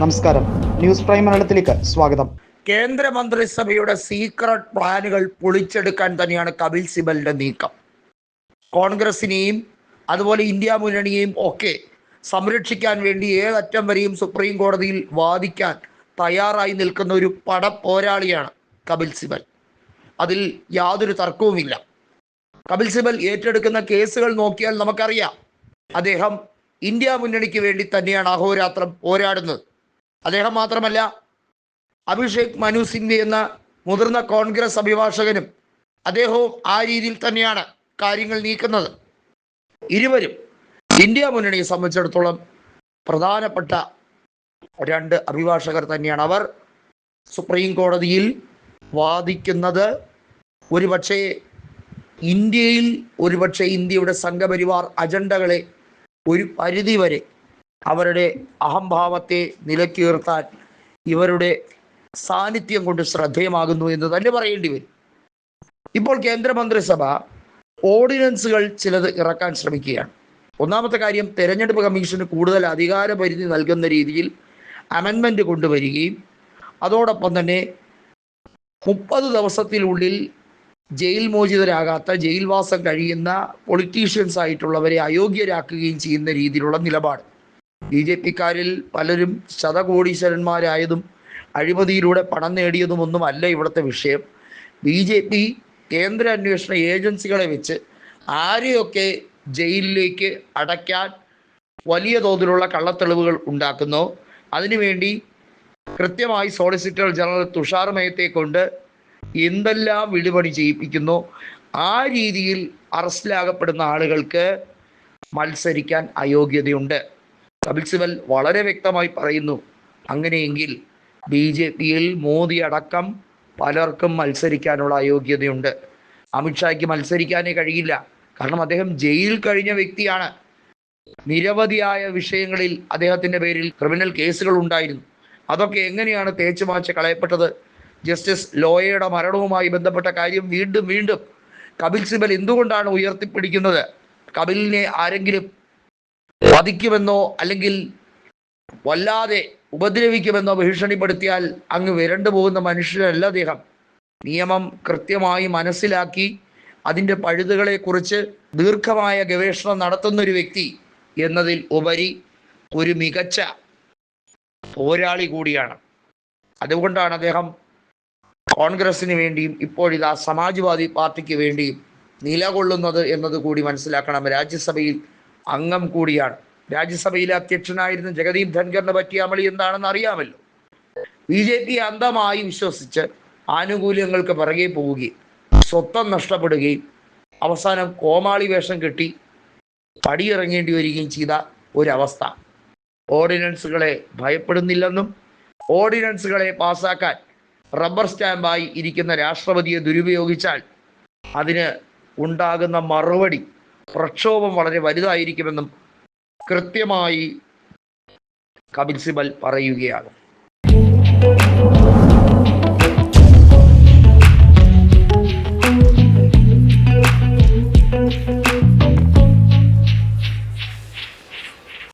നമസ്കാരം, news prime മലയാളത്തിലേക്ക് സ്വാഗതം. കേന്ദ്രമന്ത്രിസഭയുടെ സീക്രട്ട് പ്ലാനുകൾ പൊളിച്ചെടുക്കാൻ തന്നെയാണ് കപിൽ സിബലിന്റെ നീക്കം. കോൺഗ്രസിനെയും അതുപോലെ ഇന്ത്യ മുന്നണിയെയും ഒക്കെ സംരക്ഷിക്കാൻ വേണ്ടി ഏതറ്റം വരെയും സുപ്രീം കോടതിയിൽ വാദിക്കാൻ തയ്യാറായി നിൽക്കുന്ന ഒരു പോരാളിയാണ് കപിൽ സിബൽ. അതിൽ യാതൊരു തർക്കവുമില്ല. കപിൽ സിബൽ ഏറ്റെടുക്കുന്ന കേസുകൾ നോക്കിയാൽ നമുക്കറിയാം, അദ്ദേഹം ഇന്ത്യ മുന്നണിക്ക് വേണ്ടി തന്നെയാണ് അഹോരാത്രം പോരാടുന്നത്. അദ്ദേഹം മാത്രമല്ല, അഭിഷേക് മനു സിംഗ്വി എന്ന മുതിർന്ന കോൺഗ്രസ് അഭിഭാഷകനും അദ്ദേഹവും ആ രീതിയിൽ തന്നെയാണ് കാര്യങ്ങൾ നീക്കുന്നത്. ഇരുവരും ഇന്ത്യ മുന്നണിയെ സംബന്ധിച്ചിടത്തോളം പ്രധാനപ്പെട്ട രണ്ട് അഭിഭാഷകർ തന്നെയാണ്. അവർ സുപ്രീം കോടതിയിൽ വാദിക്കുന്നത് ഒരുപക്ഷെ ഇന്ത്യയുടെ സംഘപരിവാർ അജണ്ടകളെ ഒരു പരിധിവരെ അവരുടെ അഹംഭാവത്തെ നിലയ്ക്കുയർത്താൻ ഇവരുടെ സാന്നിധ്യം കൊണ്ട് ശ്രദ്ധേയമാകുന്നു എന്ന് തന്നെ പറയേണ്ടി വരും. ഇപ്പോൾ കേന്ദ്രമന്ത്രിസഭ ഓർഡിനൻസുകൾ ചിലത് ഇറക്കാൻ ശ്രമിക്കുകയാണ്. ഒന്നാമത്തെ കാര്യം, തെരഞ്ഞെടുപ്പ് കമ്മീഷന് കൂടുതൽ അധികാര പരിധി നൽകുന്ന രീതിയിൽ അമെൻമെൻറ്റ് കൊണ്ടുവരികയും അതോടൊപ്പം തന്നെ 30 ദിവസത്തിനുള്ളിൽ ജയിൽ മോചിതരാകാത്ത, ജയിൽവാസം കഴിയുന്ന പൊളിറ്റീഷ്യൻസ് ആയിട്ടുള്ളവരെ അയോഗ്യരാക്കുകയും ചെയ്യുന്ന രീതിയിലുള്ള നിലപാട്. BJP-ക്കാരിൽ പലരും ശതകോടീശ്വരന്മാരായതും അഴിമതിയിലൂടെ പണം നേടിയതുമൊന്നുമല്ല ഇവിടുത്തെ വിഷയം. BJP കേന്ദ്ര അന്വേഷണ ഏജൻസികളെ വെച്ച് ആരെയൊക്കെ ജയിലിലേക്ക് അടയ്ക്കാൻ വലിയ തോതിലുള്ള കള്ളത്തെളിവുകൾ ഉണ്ടാക്കുന്നോ അതിനുവേണ്ടി കൃത്യമായി സോളിസിറ്റർ ജനറൽ തുഷാർ മേത്തയെ കൊണ്ട് എന്തെല്ലാം വിടുപണി ചെയ്യിപ്പിക്കുന്നു, ആ രീതിയിൽ അറസ്റ്റിലാകപ്പെടുന്ന ആളുകൾക്ക് മത്സരിക്കാൻ അയോഗ്യതയുണ്ട്. കപിൽ സിബൽ വളരെ വ്യക്തമായി പറയുന്നു, അങ്ങനെയെങ്കിൽ BJP-യിൽ മോദി അടക്കം പലർക്കും മത്സരിക്കാനുള്ള അയോഗ്യതയുണ്ട്. അമിത്ഷായ്ക്ക് മത്സരിക്കാനേ കഴിയില്ല, കാരണം അദ്ദേഹം ജയിൽ കഴിഞ്ഞ വ്യക്തിയാണ്. നിരവധിയായ വിഷയങ്ങളിൽ അദ്ദേഹത്തിൻ്റെ പേരിൽ ക്രിമിനൽ കേസുകൾ ഉണ്ടായിരുന്നു. അതൊക്കെ എങ്ങനെയാണ് തേച്ചുമാച്ച് കളയപ്പെട്ടത്? ജസ്റ്റിസ് ലോയയുടെ മരണവുമായി ബന്ധപ്പെട്ട കാര്യം വീണ്ടും കപിൽ സിബൽ എന്തുകൊണ്ടാണ് ഉയർത്തിപ്പിടിക്കുന്നത്? കപിലിനെ ആരെങ്കിലും വധിക്കുമെന്നോ അല്ലെങ്കിൽ വല്ലാതെ ഉപദ്രവിക്കുമെന്നോ ഭീഷണിപ്പെടുത്തിയാൽ അങ്ങ് വിരണ്ടു പോകുന്ന മനുഷ്യരല്ല അദ്ദേഹം. നിയമം കൃത്യമായി മനസ്സിലാക്കി അതിൻ്റെ പഴുതുകളെക്കുറിച്ച് ദീർഘമായ ഗവേഷണം നടത്തുന്നൊരു വ്യക്തി എന്നതിൽ ഉപരി ഒരു മികച്ച പോരാളി കൂടിയാണ്. അതുകൊണ്ടാണ് അദ്ദേഹം കോൺഗ്രസിന് വേണ്ടിയും ഇപ്പോഴിതാ സമാജ്വാദി പാർട്ടിക്ക് വേണ്ടിയും നിലകൊള്ളുന്നത് എന്നത് കൂടി മനസ്സിലാക്കണം. രാജ്യസഭയിൽ അംഗം കൂടിയാണ്. രാജ്യസഭയിലെ അധ്യക്ഷനായിരുന്ന ജഗദീപ് ധൻഖറിനെ പറ്റിയ അമളി എന്താണെന്ന് അറിയാമല്ലോ. BJP അന്ധമായി വിശ്വസിച്ച് ആനുകൂല്യങ്ങൾക്ക് പിറകെ പോവുകയും സ്വത്വം നഷ്ടപ്പെടുകയും അവസാനം കോമാളി വേഷം കെട്ടി പടിയിറങ്ങേണ്ടി വരികയും ചെയ്ത ഒരവസ്ഥ. ഓർഡിനൻസുകളെ ഭയപ്പെടുന്നില്ലെന്നും ഓർഡിനൻസുകളെ പാസ്സാക്കാൻ റബ്ബർ സ്റ്റാമ്പായി ഇരിക്കുന്ന രാഷ്ട്രപതിയെ ദുരുപയോഗിച്ചാൽ അതിന് ഉണ്ടാകുന്ന മറുപടി, പ്രക്ഷോഭം വളരെ വലുതായിരിക്കുമെന്നും കൃത്യമായി കപിൽ സിബൽ പറയുകയാണ്.